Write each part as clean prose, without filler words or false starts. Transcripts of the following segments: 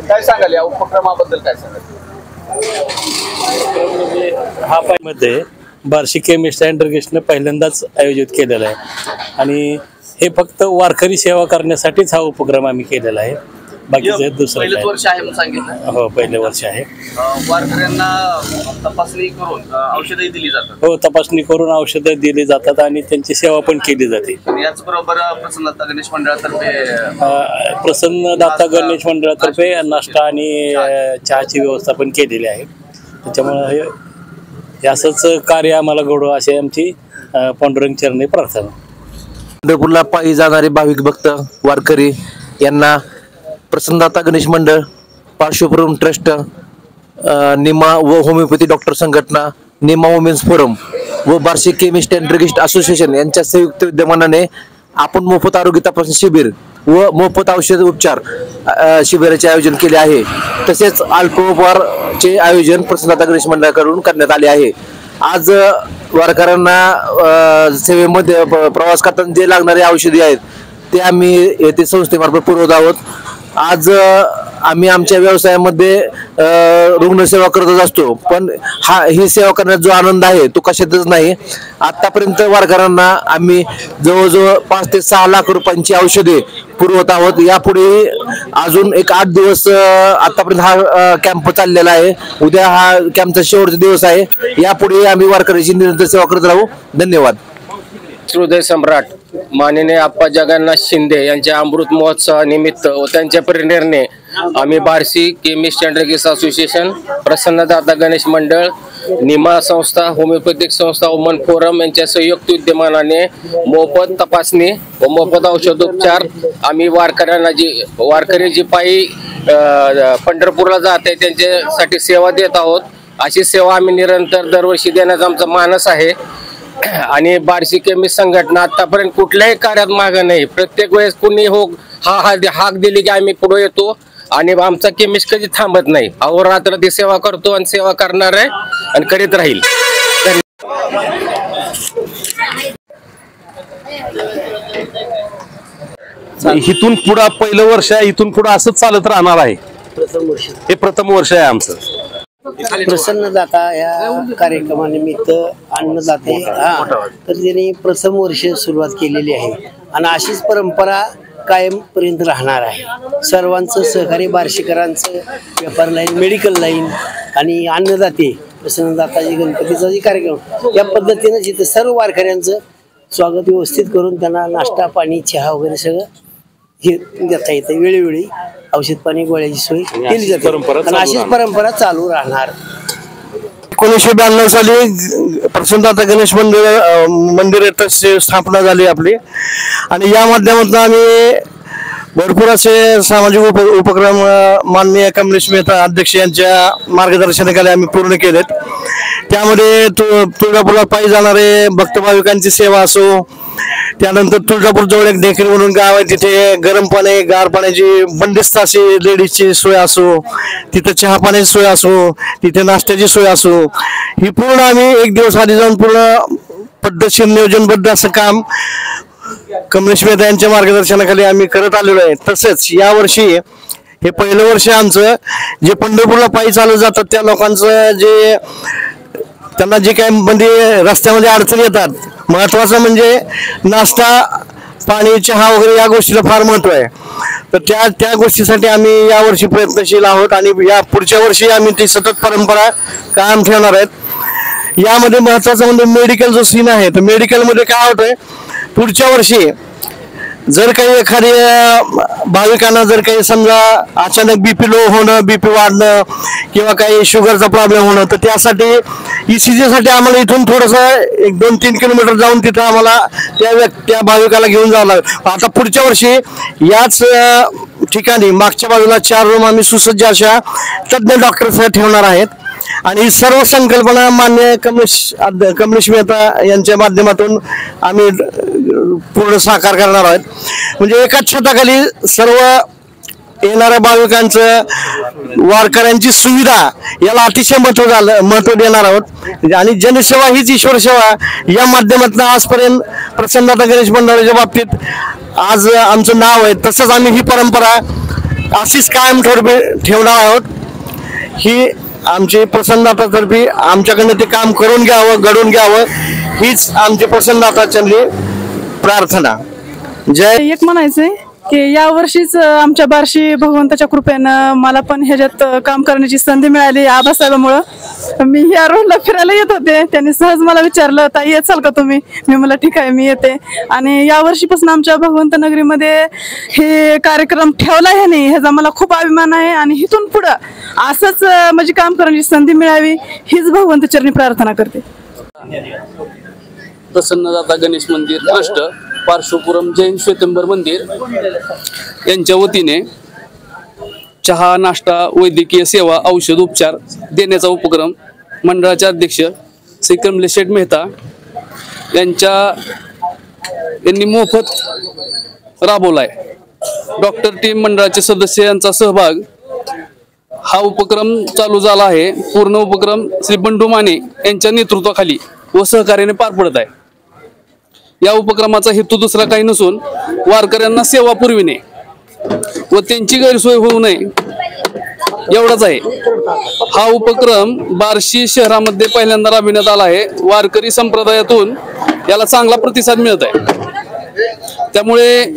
काय सांगाल या उपक्रमाबद्दल? काय सांगाल? हा मध्ये बार्शी केमिस्ट अँड ड्रगिस्टने पहिल्यांदाच आयोजित केलेला आहे आणि हे फक्त वारकरी सेवा करण्यासाठीच हा उपक्रम आम्ही केलेला आहे. बाकीचे दुसरं पहिलेच वर्ष आहे म्हणून सांगितलं. हो, पहिले वर्ष आहे. वारकऱ्यांना तपासणी करून औषधही दिली जातात. हो, तपासणी करून औषधं दिली जातात आणि त्यांची सेवा पण केली जाते. याचबरोबर प्रसन्नदाता गणेश मंडळातर्फे नाश्ता आणि चहाची व्यवस्था पण केलेली आहे. त्याच्यामुळे हे असंच कार्य आम्हाला घडो अशी आमची पांडुरंग चरणी प्रार्थना. पंढरपूरला पायी जाणारे भाविक भक्त वारकरी यांना प्रसन्नदाता गणेश मंडळ, पार्श्वभूमी ट्रस्ट, निमा व होमिओपॅथी डॉक्टर संघटना, निमा वुमेन्स फोरम व Barshi chemist and druggist association यांच्या संयुक्त विद्यमानाने आपण मोफत आरोग्य तपासणी शिबिर व मोफत औषध उपचार शिबिराचे आयोजन केले आहे. तसेच अल्पोपहारचे आयोजन प्रसन्नदाता गणेश मंडळाकडून करण्यात आले आहे. आज वारकऱ्यांना सेवेमध्ये प्रवास करताना जे लागणारे औषधी आहेत ते आम्ही येथे संस्थेमार्फत पुरवत आहोत. आज आम्ही आमच्या व्यवसायामध्ये रुग्णसेवा करतच असतो, पण ही सेवा करण्याचा जो आनंद आहे तो कशातच नाही. आतापर्यंत वारकऱ्यांना आम्ही जवळजवळ 5 ते 6 लाख रुपयांची औषधे पुरवत आहोत. यापुढे अजून एक 8 दिवस आतापर्यंत हा कॅम्प चाललेला आहे. उद्या हा कॅम्पचा शेवटचा दिवस आहे. यापुढे आम्ही वारकऱ्यांची निरंतर सेवा करत राहू. धन्यवाद. हृदय सम्राट माननीय आप्पा जगन्नाथ शिंदे यांच्या अमृत महोत्सवानिमित्त व त्यांच्या प्रेरणेने आम्ही Barshi chemist and druggist association, Prasannadata Ganesh Mandal, निमा संस्था, होमिओपॅथिक संस्था, वुमन फोरम यांच्या संयुक्त विद्यमानाने मोफत तपासणी व मोफत औषधोपचार आम्ही वारकरी जी पायी पंढरपूरला जाते त्यांच्यासाठी सेवा देत आहोत. अशी सेवा आम्ही निरंतर दरवर्षी देण्याचा आमचा मानस आहे. आणि बार्शी केमिस्ट संघटना आतापर्यंत कुठल्याही कार्यात मागे नाही. प्रत्येक वेळेस कुणी हाक दिली की आम्ही पुढे येतो आणि आमचा केमिस्ट कधी थांबत नाही. अहोरात्र ती सेवा करतो आणि सेवा करणार आहे आणि करीत राहील. इथून पुढे पहिलं वर्ष आहे, इथून पुढे असंच चालत राहणार आहे. हे प्रथम वर्ष आहे आमचं. प्रसन्नदाता या कार्यक्रमानिमित्त अन्नदाते तर त्यांनी प्रथम वर्ष सुरुवात केलेली आहे आणि अशीच परंपरा कायमपर्यंत राहणार आहे. सर्वांचं सहकार्य, बार्शीकरांचं, व्यापार लाईन, मेडिकल लाईन आणि अन्नदाते प्रसन्नदाताजी गणपतीचा जे कार्यक्रम या पद्धतीनं जिथे सर्व वारकऱ्यांचं स्वागत व्यवस्थित करून त्यांना नाश्ता, पाणी, चहा वगैरे सगळं हे देता येतं. वेळोवेळी औषध पाणी, गोळ्याची सोय केली जाते आणि अशीच परंपरा चालू राहणार. 1992 साली प्रसन्नदाता गणेश मंदिर ट्रस्टची स्थापना झाली आपली आणि या माध्यमातून आम्ही भरपूर असे सामाजिक उपक्रम माननीय कमलेश मेहता अध्यक्ष यांच्या मार्गदर्शनाखाली आम्ही पूर्ण केलेत. त्यामध्ये तुळजापूरला पायी जाणारे भक्त भाविकांची सेवा असो, त्यानंतर तुळजापूर जवळ एक ढेकरी म्हणून गाव आहे, तिथे गरम पाणी, गार पाण्याची बंदिस्त अशी लेडीजची सोय असो, तिथं चहा पाण्याची सोय असो, तिथे नाश्त्याची सोय असो, ही पूर्ण आम्ही एक दिवस आधी जाऊन पूर्ण पद्धतशीर नियोजनबद्ध असं काम कमलेश मेहता यांच्या मार्गदर्शनाखाली आम्ही करत आलेलो आहे. तसेच यावर्षी हे पहिलं वर्ष आमचं जे पंढरपूरला पायी चालत जातात त्या लोकांचं जे त्यांना जे काही म्हणजे रस्त्यामध्ये अडचणी येतात, महत्वाचं म्हणजे नाश्ता, पाणी, चहा वगैरे या गोष्टीला फार महत्व आहे. तर त्या गोष्टीसाठी आम्ही यावर्षी प्रयत्नशील आहोत आणि या पुढच्या वर्षी आम्ही ती सतत परंपरा कायम ठेवणार आहेत. यामध्ये महत्वाचं म्हणजे मेडिकल जो सीन आहे, तर मेडिकलमध्ये काय होतंय, पुढच्या वर्षी जर काही एखाद्या भाविकांना जर काही समजा अचानक बीपी लो होणं, बीपी वाढणं किंवा काही शुगरचा प्रॉब्लेम होणं, तर त्यासाठी ECG साठी आम्हाला इथून थोडंसं 1-2-3 किलोमीटर जाऊन तिथं आम्हाला त्या भाविकाला घेऊन जावं लागेल. आता पुढच्या वर्षी याच ठिकाणी मागच्या बाजूला 4 रूम आम्ही सुसज्ज अशा तज्ज्ञ डॉक्टर्स ठेवणार आहेत आणि ही सर्व संकल्पना मान्य कमलेश मेहता यांच्या माध्यमातून आम्ही पूर्ण साकार करणार आहोत. म्हणजे एकाच छताखाली सर्व येणाऱ्या भाविकांचं, वारकऱ्यांची सुविधा याला अतिशय महत्व देणार आहोत आणि जनसेवा हीच ईश्वर सेवा या माध्यमातून आजपर्यंत प्रसन्नदाता गणेश मंडळाच्या बाबतीत आज आमचं नाव आहे. तसंच आम्ही ही परंपरा अशीच कायम ठेवणार आहोत. ही आमची प्रसन्नदातातर्फे आमच्याकडनं ते काम करून घ्यावं, घडून घ्यावं, हीच आमची प्रसन्नदाताची प्रार्थना. जय. एक म्हणायचंय की या वर्षीच आमच्या बार्शी भगवंताच्या कृपेनं मला पण ह्याच्यात काम करण्याची संधी मिळाली आबासाहेबांमुळं. मी या रोडला फिरायला येत होते, त्यांनी सहज मला विचारलं, ताई येचाल का तुम्ही? मी मला ठीक आहे, मी येते. आणि या वर्षीपासून आमच्या भगवंत नगरीमध्ये हे कार्यक्रम ठेवला आहे नाही, ह्याचा मला खूप अभिमान आहे. आणि इथून पुढं असंच म्हणजे काम करण्याची संधी मिळावी हीच भगवंत चरणी प्रार्थना करते. प्रसन्नदाता गणेश मंदिर ट्रस्ट, पार्श्वपुरम जैन श्वेतंबर मंदिर यांच्या वतीने चहा, नाश्ता, वैद्यकीय सेवा, औषध उपचार देण्याचा उपक्रम मंडळाचे अध्यक्ष श्री कमलेश शेठ मेहता यांनी मोफत राबवला आहे. डॉक्टर टीम मंडळाचे सदस्य यांचा सहभाग हा उपक्रम चालू झाला आहे. पूर्ण उपक्रम श्री बंडू माने यांच्या नेतृत्वाखाली व सहकार्याने पार पडत आहे. या उपक्रमाचा हेतू दुसरा काही नसून वारकऱ्यांना सेवा पुरविणे व त्यांची गैरसोय होऊ नये एवढाच आहे. हा उपक्रम बार्शी शहरामध्ये पहिल्यांदा राबविण्यात आला आहे. वारकरी संप्रदायातून याला चांगला प्रतिसाद मिळत आहे. त्यामुळे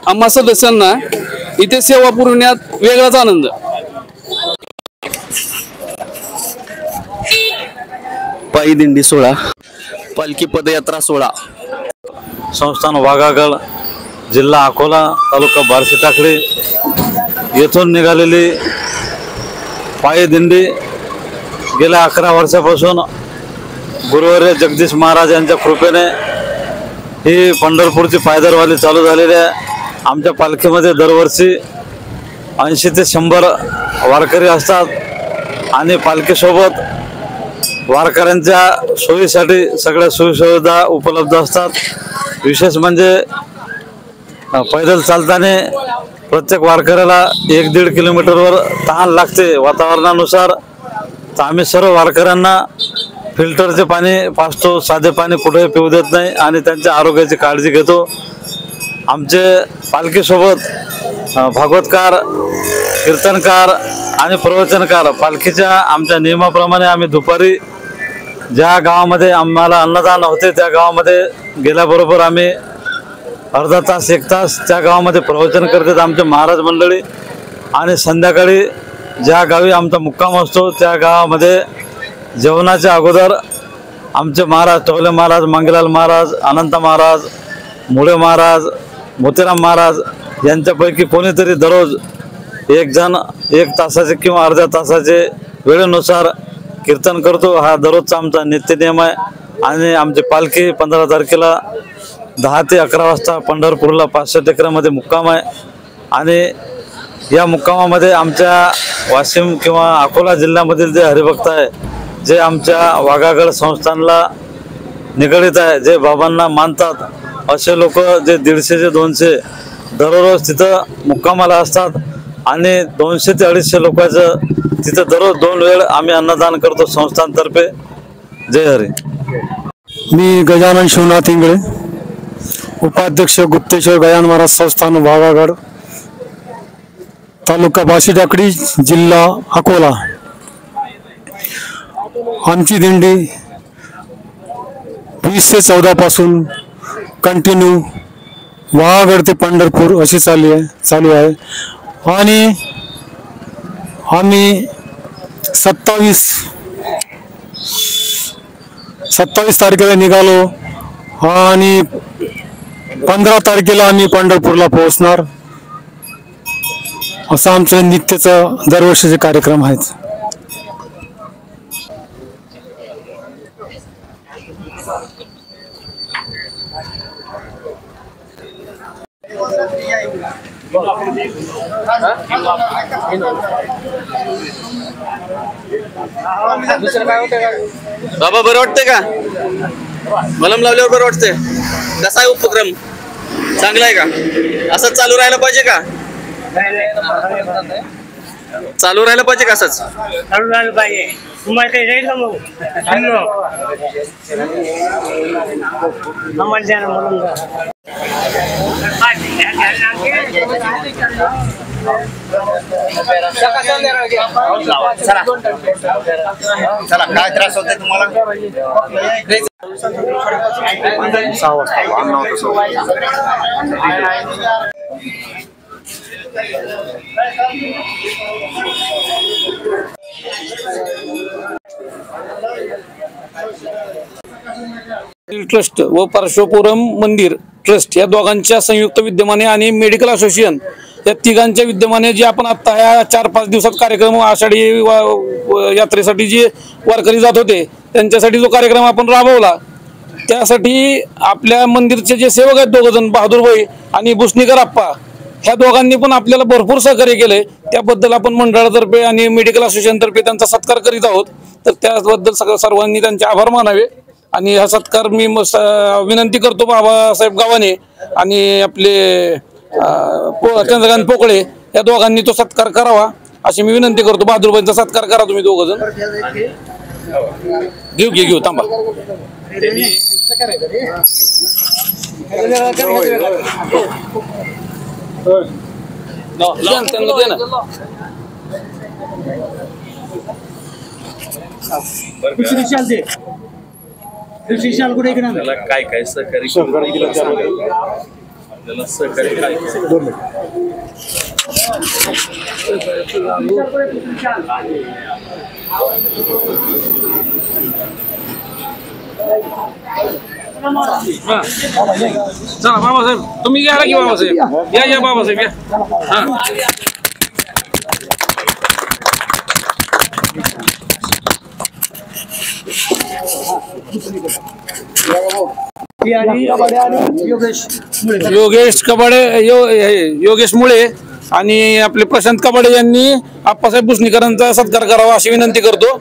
आम्हा सदस्यांना इथे सेवा पुरविण्यात वेगळाच आनंद. पायी दिंडी सोहळा, पालखी पदयात्रा सोहळा, संस्थान वाघागड, जिल्हा अकोला, तालुका बार्शी टाकळी येथून निघालेली पायी दिंडी गेल्या 11 वर्षापासून गुरुवर्य जगदीश महाराज यांच्या कृपेने ही पंढरपूरची पायदरवाली चालू झालेली आहे. आमच्या पालखीमध्ये दरवर्षी 80 ते 100 वारकरी असतात आणि पालखीसोबत वारकऱ्यांच्या सोयीसाठी सगळ्या सोयीसुविधा उपलब्ध असतात. विशेष म्हणजे पैदल चालताना प्रत्येक वारकऱ्याला 1-1.5 किलोमीटरवर तहान लागते वातावरणानुसार. तर आम्ही सर्व वारकऱ्यांना फिल्टरचे पाणी पाजतो, साधे पाणी कुठेही पिऊ देत नाही आणि त्यांच्या आरोग्याची काळजी घेतो. आमचे पालखीसोबत भागवतकार, कीर्तनकार आणि प्रवचनकार पालखीच्या आमच्या नियमाप्रमाणे आम्ही दुपारी ज्या गावामध्ये आम्हाला अन्नदान होते त्या गावामध्ये गेल्याबरोबर आम्ही अर्धा तास 1 तास त्या गावामध्ये प्रवचन करतात आमचे महाराज मंडळी. आणि संध्याकाळी ज्या गावी आमचा मुक्काम असतो त्या गावामध्ये जेवणाच्या अगोदर आमचे महाराज टोले महाराज, मंगेलाल महाराज, अनंत महाराज, मुळे महाराज, मोतीराम महाराज यांच्यापैकी कोणीतरी दररोज एक जण 1 तासाचे किंवा अर्ध्या तासाचे वेळेनुसार कीर्तन करतो. हा दररोजचा आमचा नित्यनियम आहे. आणि आमची पालखी 15 तारखेला 10 ते 11 वाजता पंढरपूरला 500 टेकऱ्यामध्ये मुक्काम आहे. आणि या मुक्कामामध्ये आमच्या वाशिम किंवा अकोला जिल्ह्यामधील जे हरिभक्त आहे, जे आमच्या वाघागड संस्थानला निगडित आहे, जे बाबांना मानतात, असे लोक जे 150 ते 200 दररोज तिथं मुक्कामाला असतात. आणि 200 ते 250 लोकांचं तिथं दररोज 2 वेळ आम्ही अन्नदान करतो संस्थानतर्फे. जय हरी. मी गजानन शिवनाथ इंगळे, उपाध्यक्ष गुप्तेश्वर गजानन महाराज संस्थान वाघागड, तालुका बार्शी टाकळी, जिल्हा अकोला. आमची दिंडी 20 ते 14 पासून कंटिन्यू वाघागड ते पंढरपूर अशी चालू आहे. आणि आम्ही 27 तारखेला निघालो आणि 15 तारखेला आम्ही पंढरपूरला पोहोचणार. असं आमचं नित्यचं दरवर्षीचे कार्यक्रम आहेत. बाबा बरं वाटतंय का? मलम लावल्यावर बरं वाटतंय? कसा आहे उपक्रम? चांगला आहे का? असंच चालू राहायला पाहिजे का? चालू राहायला पाहिजे का? असंच चालू राहायला पाहिजे. तुम्हाला काही जाईल का मग? आम्हाला चला काय त्रास होते तुम्हाला? 6 वाजता अन्न होतं. ट्रस्ट व पार्श्वपुरम मंदिर ट्रस्ट या दोघांच्या संयुक्त विद्यमाने आणि मेडिकल असोसिएशन या तिघांच्या विद्यमाने जे आपण आता या 4-5 दिवसात कार्यक्रम आषाढी यात्रेसाठी जे वारकरी जात होते त्यांच्यासाठी जो कार्यक्रम आपण राबवला त्यासाठी आपल्या मंदिरचे जे सेवक आहेत दोघजण बहादूर भाई आणि भुसणीकर आप्पा ह्या दोघांनी पण आपल्याला भरपूर सहकार्य केले. त्याबद्दल आपण मंडळातर्फे आणि मेडिकल असोसिएशनतर्फे त्यांचा सत्कार करीत आहोत. तर त्याबद्दल सर्वांनी त्यांचे आभार मानावे आणि हा सत्कार मी विनंती करतो बाबासाहेब गावाने आणि आपले चंद्रकांत पोकळे या दोघांनी तो सत्कार करावा अशी मी विनंती करतो. बहादूरबाईंचा सत्कार करा तुम्ही दोघ जण. घेऊ थांबा. काय काय सहकारी आपल्याला सहकारी काय चला बाबासाहेब तुम्ही घ्या की बाबासाहेब या बाबासाहेब या. योगेश कबाडे योगेश मुळे आणि आपले प्रशांत कबाडे यांनी आप्पासाहेब भुसणीकरांचा सत्कार करावा अशी विनंती करतो.